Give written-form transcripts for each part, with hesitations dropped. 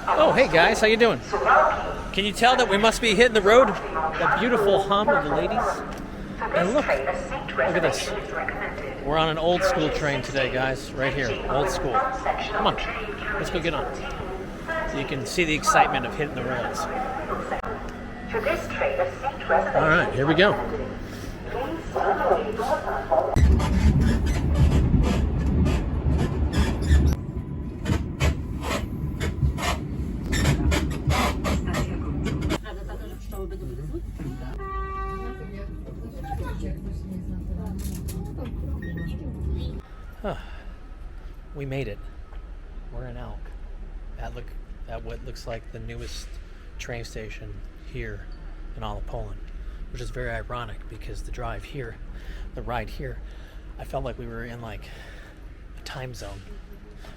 Oh, hey guys, how you doing? Can you tell that we must be hitting the road? That beautiful hum of the ladies. And look at this. We're on an old school train today, guys. Right here, old school. Come on, let's go get on. So you can see the excitement of hitting the rails. All right, here we go. We made it. We're in Elk. That what looks like the newest train station here in all of Poland, which is very ironic because the ride here, I felt like we were in like a time zone.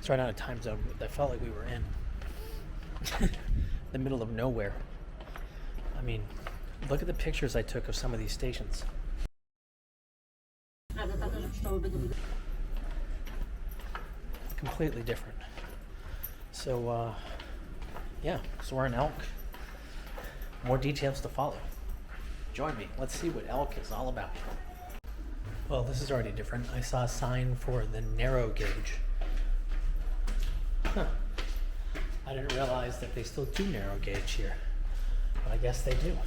Sorry, not a time zone. I felt like we were in the middle of nowhere. I mean, look at the pictures I took of some of these stations. Completely different. So, yeah, so we're in Elk. More details to follow. Join me. Let's see what Elk is all about. Well, this is already different. I saw a sign for the narrow gauge. Huh. I didn't realize that they still do narrow gauge here, but I guess they do.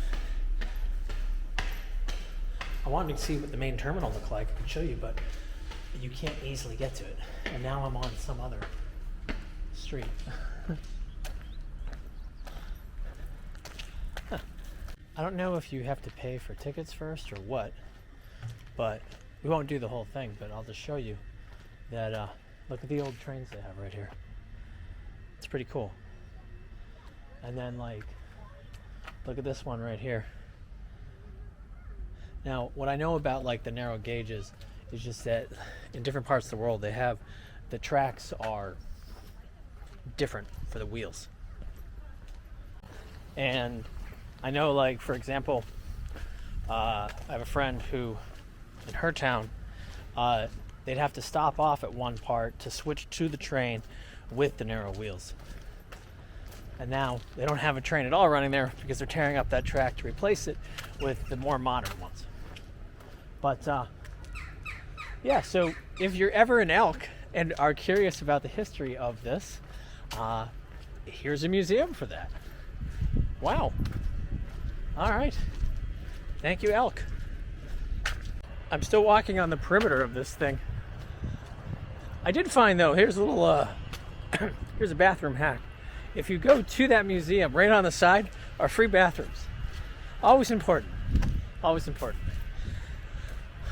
I wanted to see what the main terminal looked like. I could show you, but you can't easily get to it. And now I'm on some other street. Huh. I don't know if you have to pay for tickets first or what, but we won't do the whole thing, but I'll just show you that, look at the old trains they have right here. It's pretty cool. And then like, look at this one right here. Now, what I know about like the narrow gauges is just that in different parts of the world they have, the tracks are different for the wheels. And I know, like, for example, I have a friend who, in her town, they'd have to stop off at one part to switch to the train with the narrow wheels. And now they don't have a train at all running there because they're tearing up that track to replace it with the more modern ones. But yeah, so if you're ever in Elk and are curious about the history of this, here's a museum for that. Wow. All right. Thank you, Elk. I'm still walking on the perimeter of this thing. I did find, though, here's a little, here's a bathroom hack. If you go to that museum, right on the side are free bathrooms. Always important. Always important.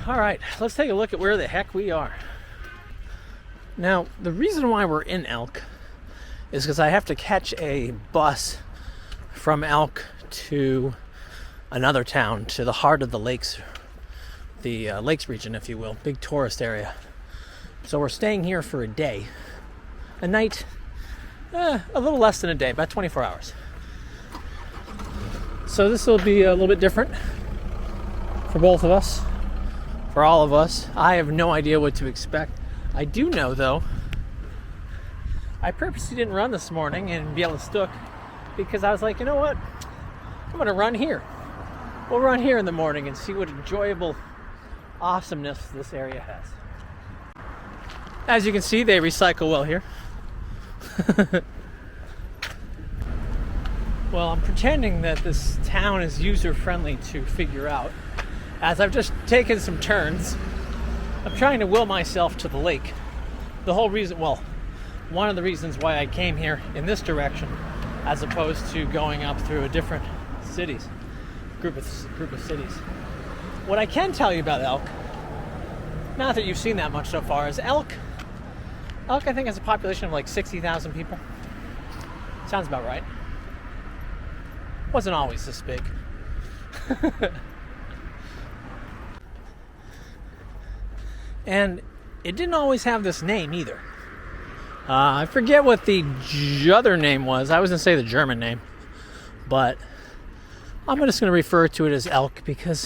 All right, let's take a look at where the heck we are. Now, the reason why we're in Elk is because I have to catch a bus from Elk to another town, to the heart of the lakes, the lakes region, if you will, big tourist area. So we're staying here for a day, a night, a little less than a day, about 24 hours. So this will be a little bit different for both of us, for all of us. I have no idea what to expect. I do know, though, I purposely didn't run this morning in Bialystok because I was like, you know what? I'm going to run here. We'll run here in the morning and see what enjoyable awesomeness this area has. As you can see, they recycle well here. Well, I'm pretending that this town is user-friendly to figure out. As I've just taken some turns, I'm trying to will myself to the lake. The whole reason, well, one of the reasons why I came here in this direction, as opposed to going up through a different group of cities. What I can tell you about Elk, not that you've seen that much so far, is Elk, I think, has a population of like 60,000 people. Sounds about right. Wasn't always this big. And it didn't always have this name either. I forget what the other name was. I was going to say the German name. But I'm just going to refer to it as Elk because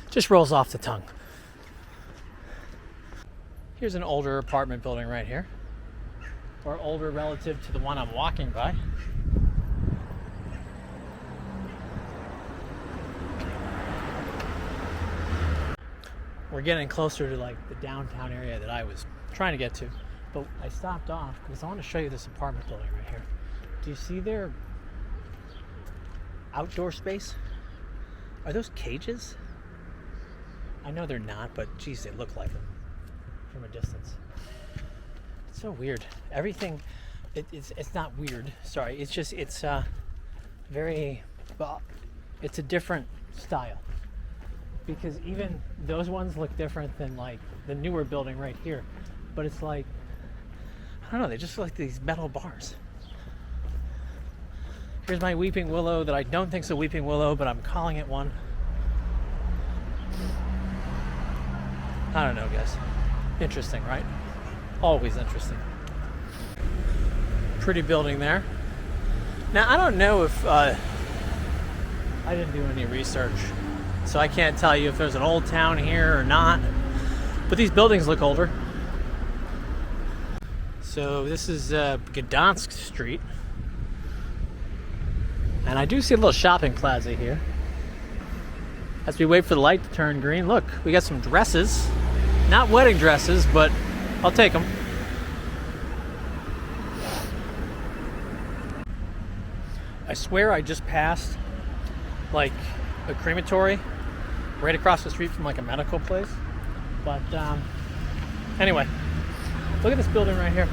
it just rolls off the tongue. Here's an older apartment building right here. or older relative to the one I'm walking by. We're getting closer to like the downtown area that I was trying to get to, but I stopped off because I want to show you this apartment building right here. Do you see their outdoor space? Are those cages? I know they're not, but geez, they look like them from a distance. It's so weird. Everything, it's not weird. Sorry, it's just very, well, it's a different style. Because even those ones look different than like the newer building right here. But it's like, I don't know, they just look like these metal bars. Here's my weeping willow that I don't think's a weeping willow, but I'm calling it one. I don't know, guys. Interesting, right? Always interesting. Pretty building there. Now, I don't know if, I didn't do any research, so I can't tell you if there's an old town here or not, but these buildings look older. So this is Gdansk Street, and I do see a little shopping plaza here. As we wait for the light to turn green, look, we got some dresses. Not wedding dresses, but I'll take them. I swear I just passed like a crematory right across the street from like a medical place. But anyway, look at this building right here.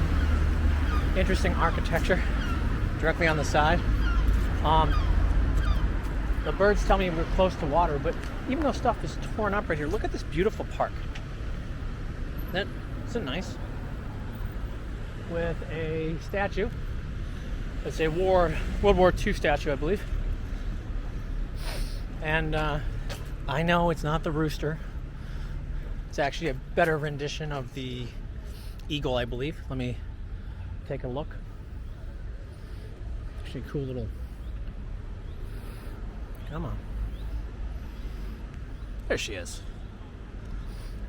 Interesting architecture directly on the side. The birds tell me we're close to water, but even though stuff is torn up right here, look at this beautiful park. Isn't nice? With a statue. It's a World War II statue, I believe. And I know it's not the rooster. It's actually a better rendition of the eagle, I believe. Let me take a look. Actually, cool little. Come on. There she is.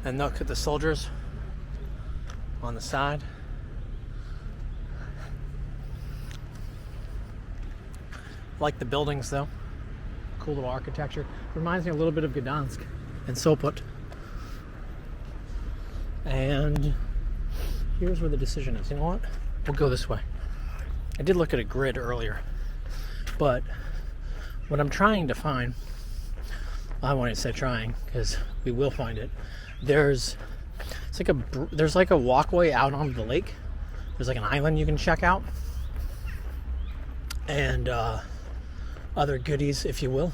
And look at the soldiers on the side. Like the buildings though. Cool little architecture. Reminds me a little bit of Gdansk and Sopot. And here's where the decision is. You know what? We'll go this way. I did look at a grid earlier, but what I'm trying to find, I won't say trying because we will find it. There's like a walkway out onto the lake. There's like an island you can check out, and other goodies, if you will.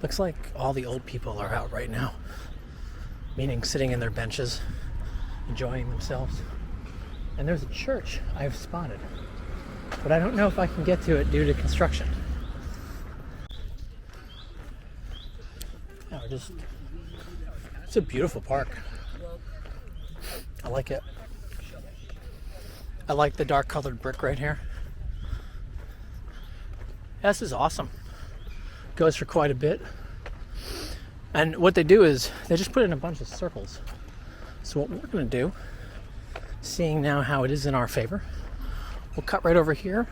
Looks like all the old people are out right now, meaning sitting in their benches, enjoying themselves. And there's a church I've spotted, but I don't know if I can get to it due to construction. Yeah, it's a beautiful park. I like it. I like the dark colored brick right here. This is awesome. Goes for quite a bit. And what they do is they just put in a bunch of circles. So what we're going to do, seeing now how it is in our favor, we'll cut right over here.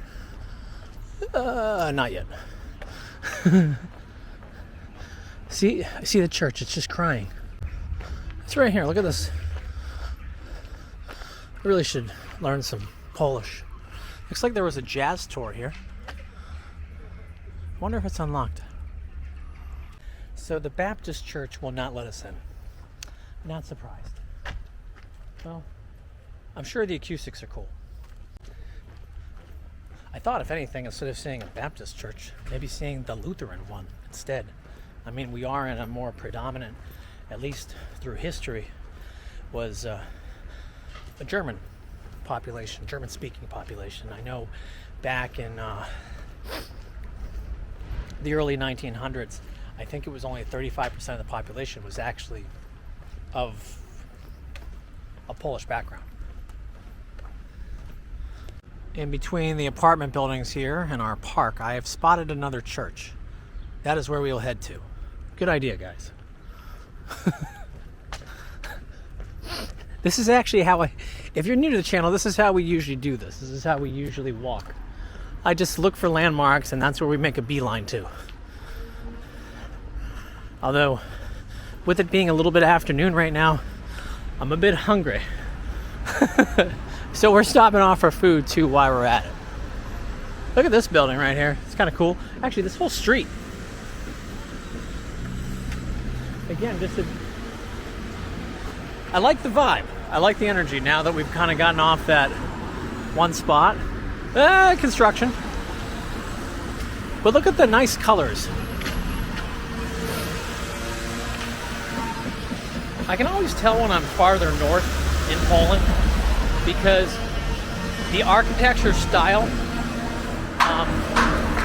Not yet. See the church, it's just crying. It's right here, look at this. I really should learn some Polish. Looks like there was a jazz tour here. I wonder if it's unlocked. So the Baptist church will not let us in. Not surprised. Well, I'm sure the acoustics are cool. I thought, if anything, instead of seeing a Baptist church, maybe seeing the Lutheran one instead. I mean, we are in a more predominant, at least through history, was a German population, German-speaking population. I know back in the early 1900s, I think it was only 35% of the population was actually of a Polish background. In between the apartment buildings here and our park, I have spotted another church. That is where we will head to. Good idea, guys. This is actually how if you're new to the channel, this is how we usually do this. This is how we usually walk. I just look for landmarks, and that's where we make a beeline to. Although, with it being a little bit afternoon right now, I'm a bit hungry. So we're stopping off for food too while we're at it. Look at this building right here. It's kind of cool. Actually, this whole street. Again, I like the vibe. I like the energy now that we've kind of gotten off that one spot. Construction. But look at the nice colors. I can always tell when I'm farther north in Poland because the architecture style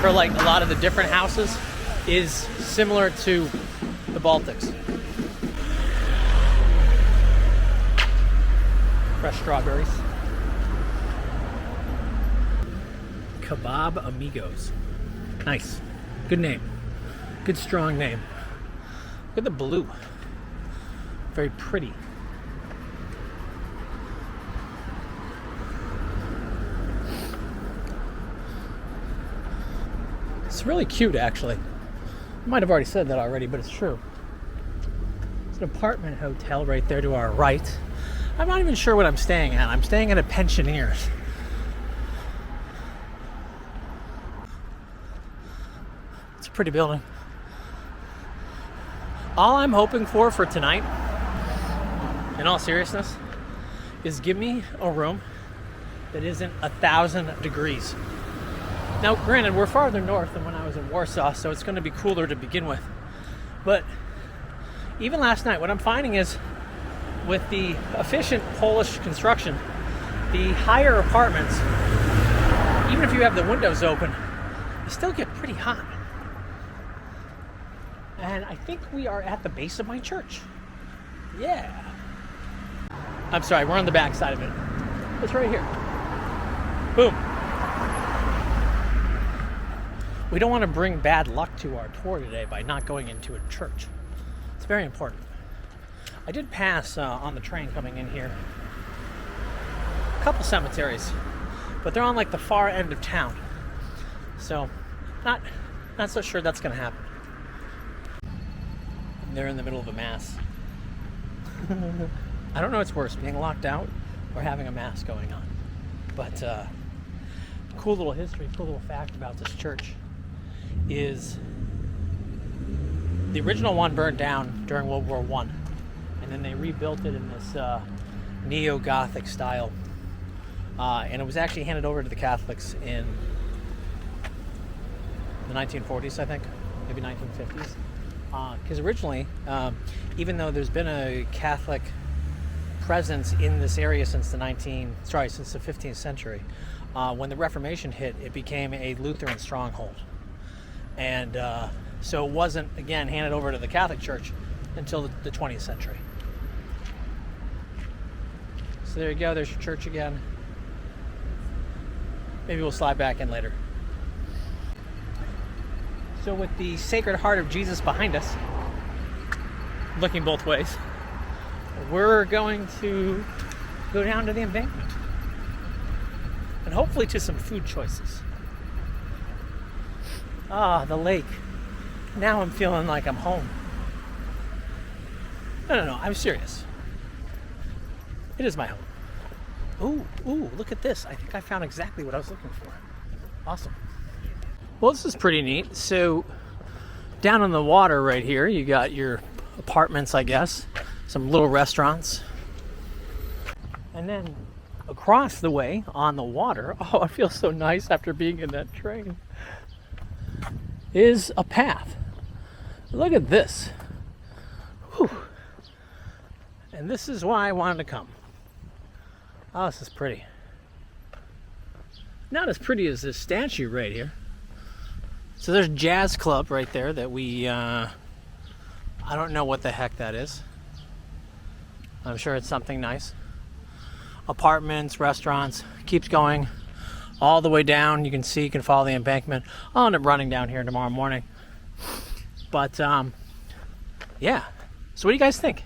for like a lot of the different houses is similar to the Baltics. Fresh strawberries. Kebab Amigos. Nice. Good name. Good strong name. Look at the blue. Very pretty. It's really cute, actually. I might have already said that already, but it's true. It's an apartment hotel right there to our right. I'm not even sure what I'm staying at. I'm staying at a pensionier's. It's a pretty building. All I'm hoping for tonight, in all seriousness, is give me a room that isn't 1,000 degrees. Now, granted, we're farther north than when I was in Warsaw, so it's going to be cooler to begin with. But even last night, what I'm finding is with the efficient Polish construction, the higher apartments, even if you have the windows open, they still get pretty hot. And I think we are at the base of my church. Yeah. I'm sorry, we're on the back side of it. It's right here. Boom. We don't want to bring bad luck to our tour today by not going into a church. It's very important. I did pass on the train coming in here a couple cemeteries, but they're on like the far end of town. So not so sure that's going to happen. They're in the middle of a mass. I don't know what's worse, being locked out or having a mass going on. But cool little history, cool little fact about this church is the original one burned down during World War I, and then they rebuilt it in this neo-Gothic style. And it was actually handed over to the Catholics in the 1940s, I think, maybe 1950s. Because originally, even though there's been a Catholic presence in this area since the 15th century, when the Reformation hit, it became a Lutheran stronghold. And so it wasn't, again, handed over to the Catholic Church until the 20th century. So there you go, there's your church again. Maybe we'll slide back in later. So with the Sacred Heart of Jesus behind us, looking both ways, we're going to go down to the embankment. And hopefully to some food choices. Ah, the lake. Now I'm feeling like I'm home. No, I'm serious. It is my home. Ooh, look at this. I think I found exactly what I was looking for. Awesome. Well, this is pretty neat. So, down on the water right here, you got your apartments, I guess. Some little restaurants. And then across the way on the water, oh, it feels so nice after being in that train, is a path. Look at this. Whew. And this is why I wanted to come. Oh, this is pretty. Not as pretty as this statue right here. So there's Jazz Club right there that we, I don't know what the heck that is. I'm sure it's something nice. Apartments, restaurants, keeps going all the way down. You can follow the embankment. I'll end up running down here tomorrow morning. But, yeah. So what do you guys think?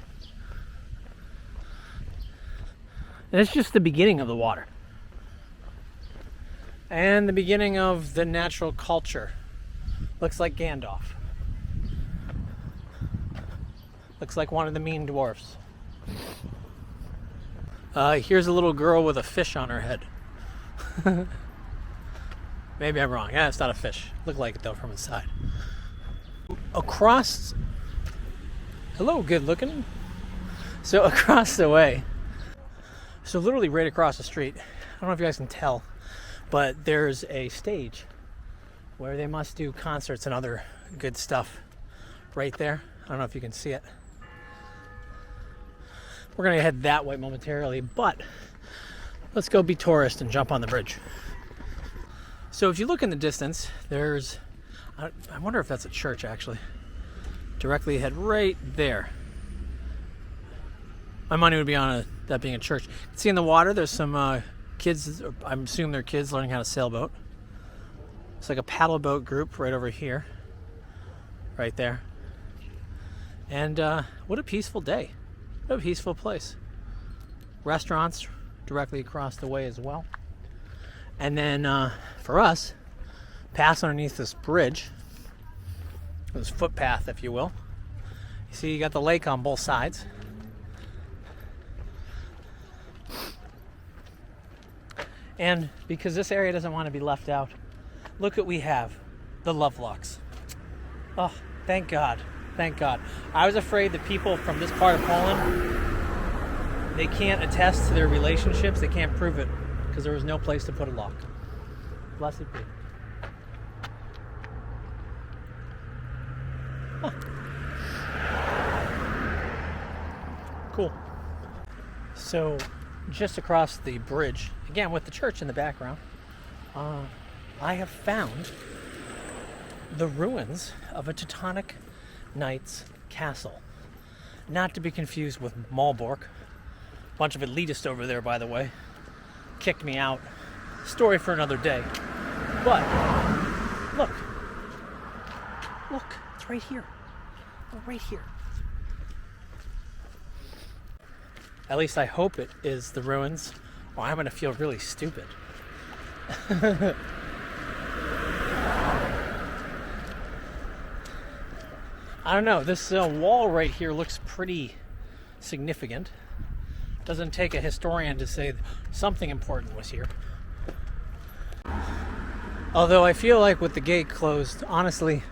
And it's just the beginning of the water. And the beginning of the natural culture. Looks like Gandalf. Looks like one of the mean dwarfs. Here's a little girl with a fish on her head. Maybe I'm wrong. Yeah, it's not a fish. Looked like it though from inside. Across... Hello, good looking. So across the way, so literally right across the street, I don't know if you guys can tell, but there's a stage where they must do concerts and other good stuff right there. I don't know if you can see it. We're gonna head that way momentarily, but let's go be tourists and jump on the bridge. So if you look in the distance, there's, I wonder if that's a church actually. Directly ahead right there. My money would be on that being a church. You can see in the water there's some kids, I'm assuming they're kids learning how to sailboat. It's like a paddle boat group right over here. Right there. And what a peaceful day. What a peaceful place. Restaurants directly across the way as well. And then for us, pass underneath this bridge. This footpath, if you will. You see, you got the lake on both sides. And because this area doesn't want to be left out, look what we have. The Lovelocks. Oh, thank God. Thank God. I was afraid that people from this part of Poland, they can't attest to their relationships. They can't prove it because there was no place to put a lock. Blessed be. Huh. Cool. So, just across the bridge, again with the church in the background, I have found the ruins of a Teutonic Knight's castle. Not to be confused with Malbork. Bunch of elitists over there, by the way. Kicked me out. Story for another day. But, look. Look, it's right here. Right here. At least I hope it is the ruins, or I'm going to feel really stupid. I don't know, this wall right here looks pretty significant. Doesn't take a historian to say something important was here. Although I feel like with the gate closed, honestly,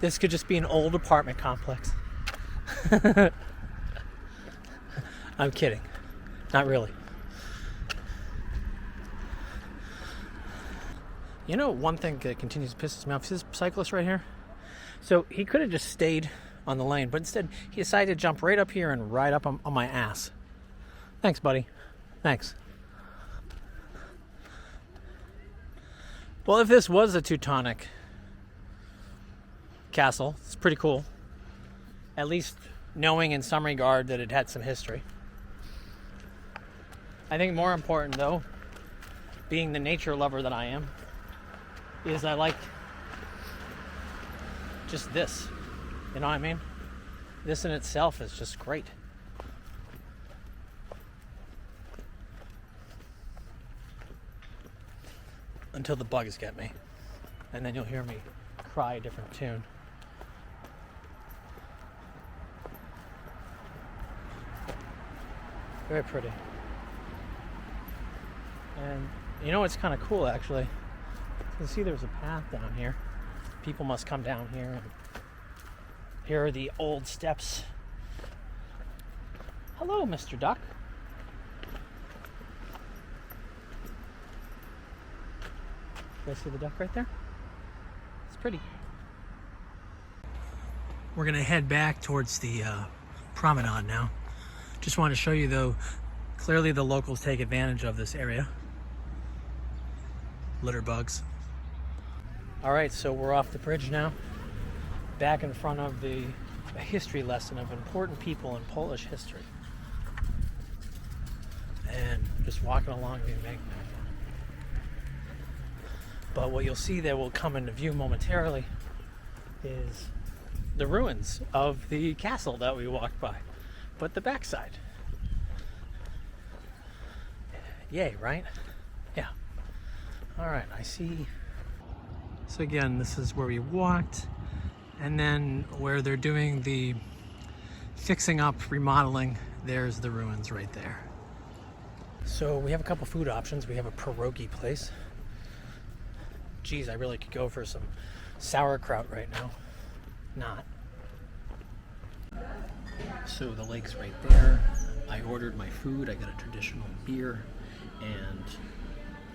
this could just be an old apartment complex. I'm kidding. Not really. You know, one thing that continues to piss me off is this cyclist right here. So he could have just stayed on the lane, but instead he decided to jump right up here and ride up on my ass. Thanks, buddy. Thanks. Well, if this was a Teutonic castle, it's pretty cool. At least knowing in some regard that it had some history. I think more important, though, being the nature lover that I am, is I like just this. You know what I mean? This in itself is just great. Until the bugs get me. And then you'll hear me cry a different tune. Very pretty. And you know what's kind of cool actually? You can see there's a path down here. People must come down here. And here are the old steps. Hello, Mr. Duck. You guys see the duck right there? It's pretty. We're gonna head back towards the promenade now. Just wanted to show you though, clearly the locals take advantage of this area. Litter bugs. All right, so we're off the bridge now. Back in front of a history lesson of important people in Polish history. And just walking along the embankment. But what you'll see that will come into view momentarily is the ruins of the castle that we walked by, but the backside. Yay, right? Yeah. All right, I see. So again, this is where we walked, and then where they're doing the fixing up, remodeling, there's the ruins right there. So we have a couple food options. We have a pierogi place. Geez, I really could go for some sauerkraut right now. Not. So the lake's right there. I ordered my food. I got a traditional beer and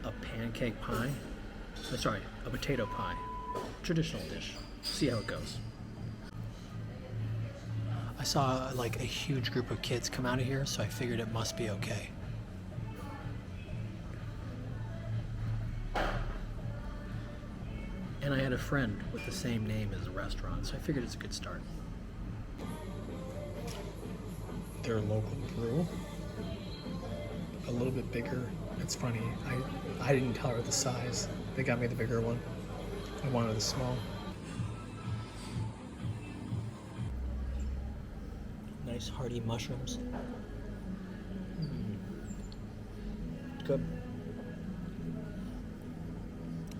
a pancake pie. Oh, sorry, a potato pie. Traditional dish. See how it goes. I saw like a huge group of kids come out of here, so I figured it must be okay. And I had a friend with the same name as the restaurant, so I figured it's a good start. Their local brew. A little bit bigger. It's funny, I didn't tell her the size. They got me the bigger one. I wanted the small. Nice hearty mushrooms. Good.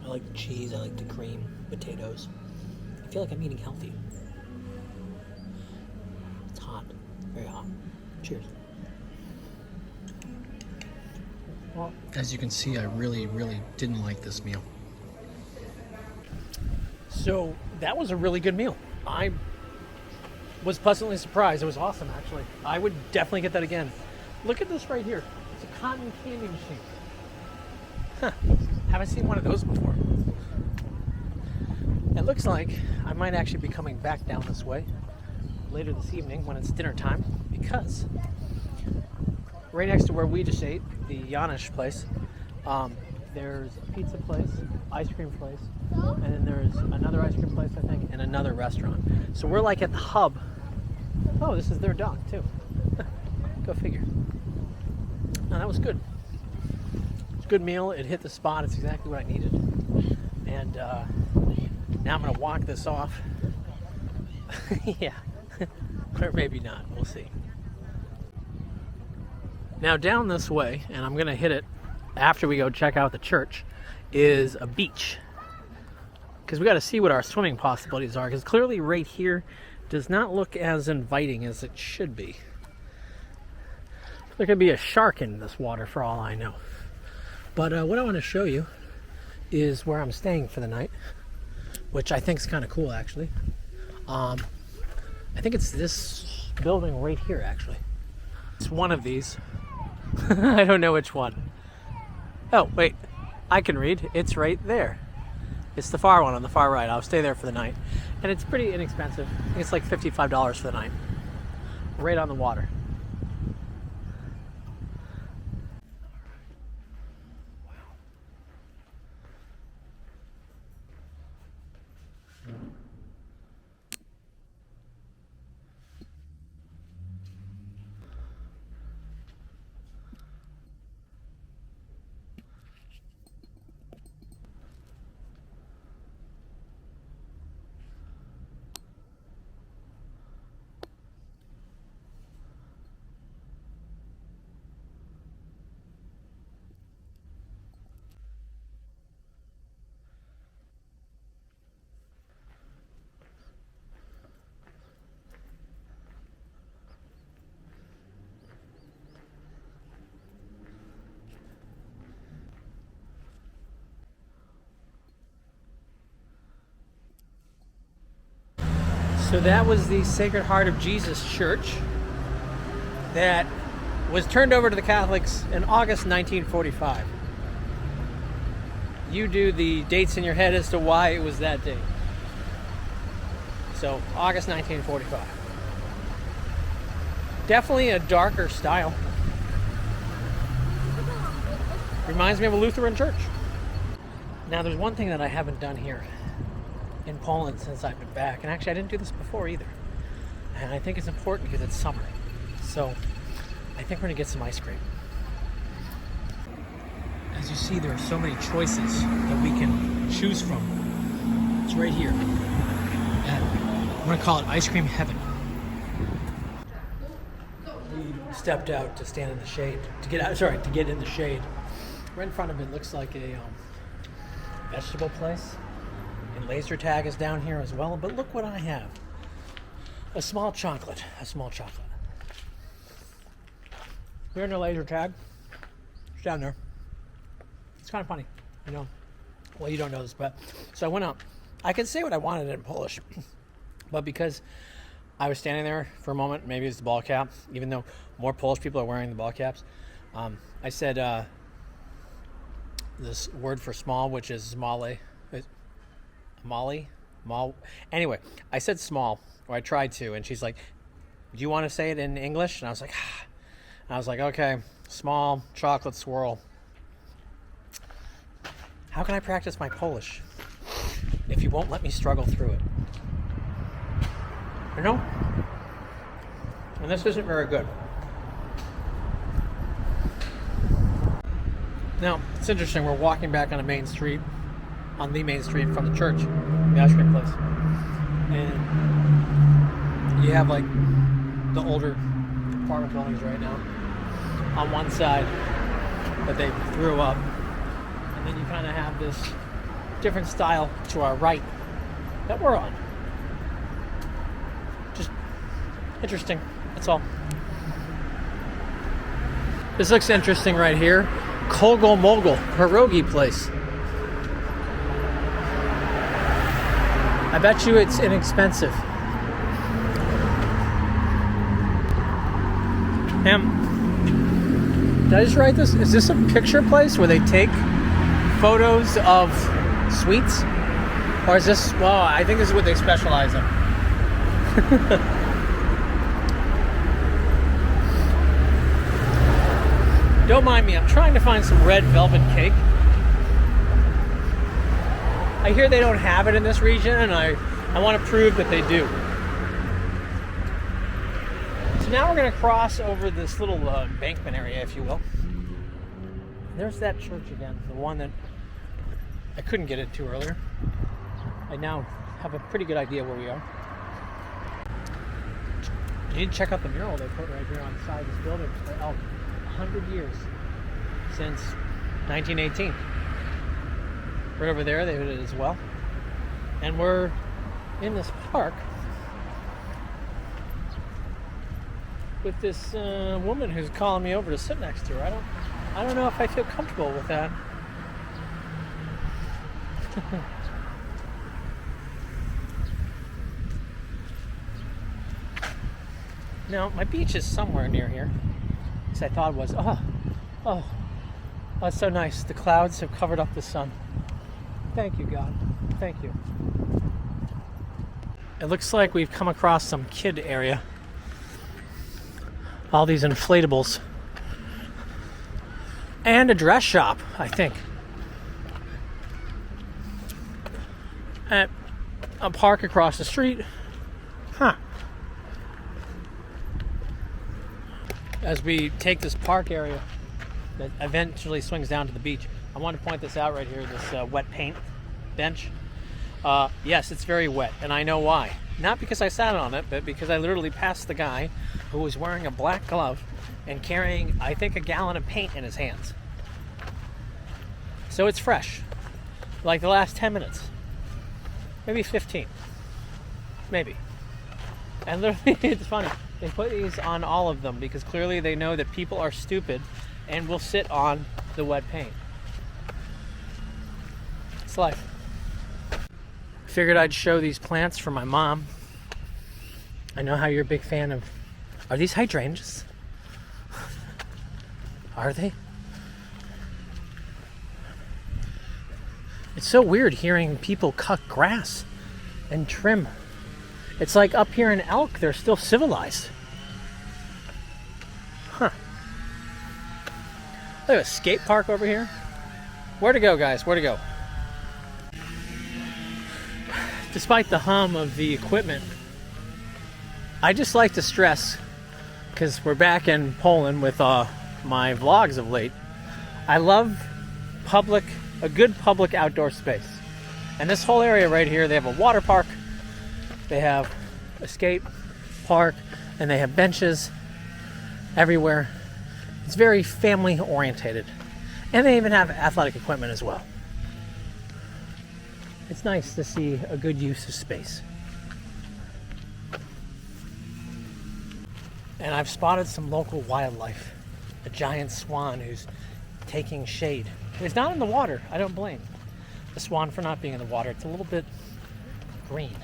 I like the cheese, I like the cream, potatoes. I feel like I'm eating healthy. It's hot, very hot. Cheers. Well, as you can see, I really didn't like this meal. So that was a really good meal. I was pleasantly surprised. It was awesome, actually. I would definitely get that again. Look at this right here. It's a cotton candy machine. Huh. Haven't seen one of those before. It looks like I might actually be coming back down this way later this evening when it's dinner time, because right next to where we just ate, the Janusz place, there's a pizza place, ice cream place, and then there's another ice cream place, I think, and another restaurant. So we're like at the hub. Oh, this is their dog too. Go figure. No, that was good. It's a good meal. It hit the spot. It's exactly what I needed. And now I'm gonna walk this off. Yeah, or maybe not. We'll see. Now down this way, and I'm gonna hit it after we go check out the church, is a beach. Because we got to see what our swimming possibilities are. Because clearly right here does not look as inviting as it should be. There could be a shark in this water for all I know. But what I want to show you is where I'm staying for the night, which I think is kind of cool, actually. I think it's this building right here, actually. It's one of these. I don't know which one. Oh, wait. I can read. It's right there. It's the far one on the far right. I'll stay there for the night. And it's pretty inexpensive. I think it's like $55 for the night. Right on the water. So that was the Sacred Heart of Jesus Church that was turned over to the Catholics in August 1945. You do the dates in your head as to why it was that date. So, August 1945. Definitely a darker style. Reminds me of a Lutheran church. Now, there's one thing that I haven't done here in Poland since I've been back, and actually I didn't do this before either, and I think it's important because it's summer, so I think we're gonna get some ice cream. As you see, there are so many choices that we can choose from. It's right here, and I'm gonna call it ice cream heaven. We stepped out to stand in the shade, to get in the shade, Right in front of it looks like a vegetable place. And laser tag is down here as well. But look what I have. A small chocolate. A small chocolate. You're in a laser tag. It's down there. It's kind of funny, you know. Well, you don't know this, but so I went up. I could say what I wanted in Polish, but because I was standing there for a moment, maybe it's the ball cap, even though more Polish people are wearing the ball caps, I said this word for small, which is male. Anyway, I said small, or I tried to, and she's like, do you want to say it in English? And I was like, ah. And I was like, okay, small chocolate swirl. How can I practice my Polish if you won't let me struggle through it? You know? And this isn't very good. Now, it's interesting, we're walking back on the main street from the church, the ice cream place. And you have like the older apartment buildings right now on one side that they threw up. And then you kind of have this different style to our right that we're on. Just interesting, that's all. This looks interesting right here. Kogel Mogul, pierogi place. I bet you it's inexpensive. Did I just write this? Is this a picture place where they take photos of sweets? Or is this, well, I think this is what they specialize in. Don't mind me, I'm trying to find some red velvet cake. I hear they don't have it in this region, and I want to prove that they do. So now we're going to cross over this little embankment area, if you will. There's that church again, the one that I couldn't get into earlier. I now have a pretty good idea where we are. You need to check out the mural they put right here on the side of this building for Elk. 100 years since 1918. Right over there they did it as well. And we're in this park with this woman who's calling me over to sit next to her. I don't know if I feel comfortable with that. Now, my beach is somewhere near here. I thought it was, oh, that's so nice. The clouds have covered up the sun. Thank you, God. Thank you. It looks like we've come across some kid area. All these inflatables. And a dress shop, I think. At a park across the street. Huh. As we take this park area that eventually swings down to the beach, I want to point this out right here, this wet paint bench. Yes, it's very wet, and I know why. Not because I sat on it, but because I literally passed the guy who was wearing a black glove and carrying, I think, a gallon of paint in his hands. So it's fresh. Like the last 10 minutes. Maybe 15. Maybe. And literally, it's funny. They put these on all of them because clearly they know that people are stupid and will sit on the wet paint. It's life. Figured I'd show these plants for my mom. I know how you're a big fan of... Are these hydrangeas? Are they? It's so weird hearing people cut grass and trim. It's like up here in Elk, they're still civilized. Huh. Look at a skate park over here. Where to go, guys? Where to go? Despite the hum of the equipment, I just like to stress, because we're back in Poland with my vlogs of late, I love a good public outdoor space. And this whole area right here, they have a water park, they have a skate park, and they have benches everywhere. It's very family orientated. And they even have athletic equipment as well. It's nice to see a good use of space. And I've spotted some local wildlife. A giant swan who's taking shade. He's not in the water. I don't blame the swan for not being in the water. It's a little bit green.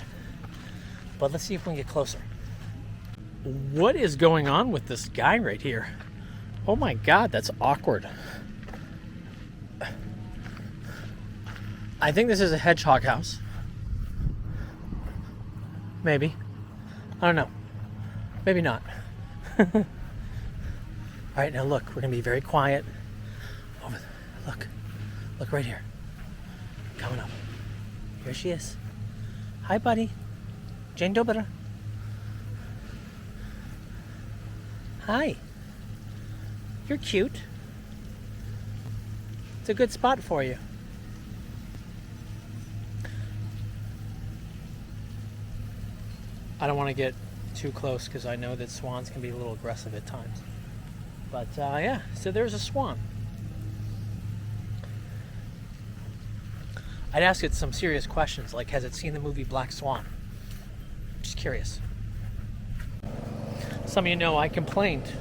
But let's see if we can get closer. What is going on with this guy right here? Oh my God, that's awkward. I think this is a hedgehog house. Maybe. I don't know. Maybe not. All right, now look, we're gonna be very quiet. Over there. Look right here. Coming up. Here she is. Hi, buddy. Dzień dobry. Hi. You're cute. It's a good spot for you. I don't want to get too close because I know that swans can be a little aggressive at times. But yeah, so there's a swan. I'd ask it some serious questions, like has it seen the movie Black Swan? Just curious. Some of you know I complained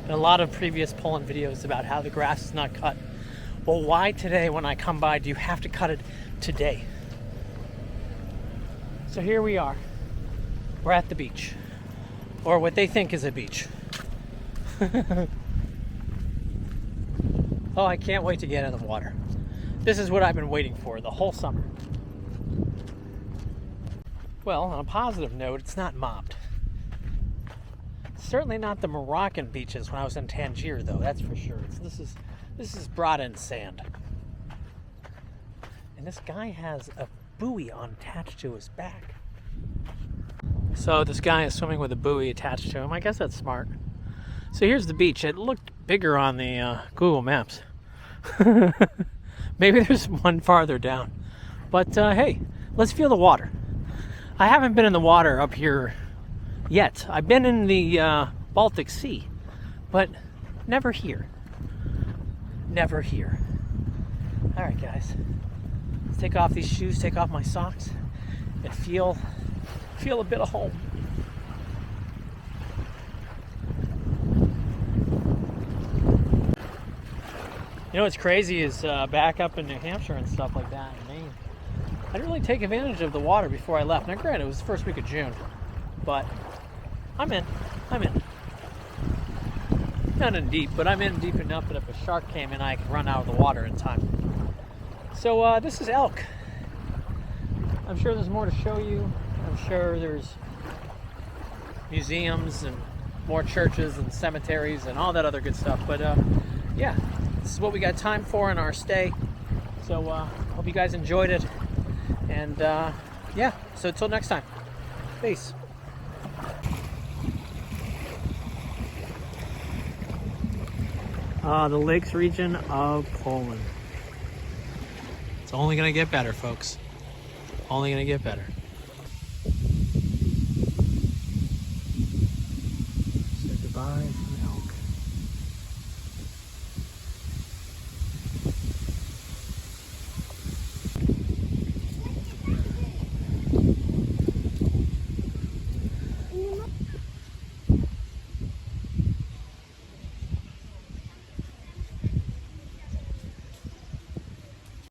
in a lot of previous Poland videos about how the grass is not cut. Well, why today when I come by do you have to cut it today? So here we are. We're at the beach. Or what they think is a beach. Oh, I can't wait to get in the water. This is what I've been waiting for the whole summer. Well, on a positive note, it's not mobbed. Certainly not the Moroccan beaches when I was in Tangier, though, that's for sure. This is broad-end sand. And this guy has a buoy attached to his back. So this guy is swimming with a buoy attached to him. I guess that's smart. So here's the beach. It looked bigger on the Google Maps. Maybe there's one farther down. But hey, let's feel the water. I haven't been in the water up here yet. I've been in the Baltic Sea, but never here. Never here. All right, guys. Let's take off these shoes, take off my socks, and feel a bit of home. You know what's crazy is back up in New Hampshire and stuff like that in Maine, I didn't really take advantage of the water before I left. Now granted, it was the first week of June, but I'm in. Not in deep, but I'm in deep enough that if a shark came in, I could run out of the water in time. So this is Elk. I'm sure there's more to show you. I'm sure there's museums and more churches and cemeteries and all that other good stuff. But yeah, this is what we got time for in our stay. So hope you guys enjoyed it. And yeah, so until next time, peace. The lakes region of Poland. It's only going to get better, folks. Only going to get better. Say goodbye.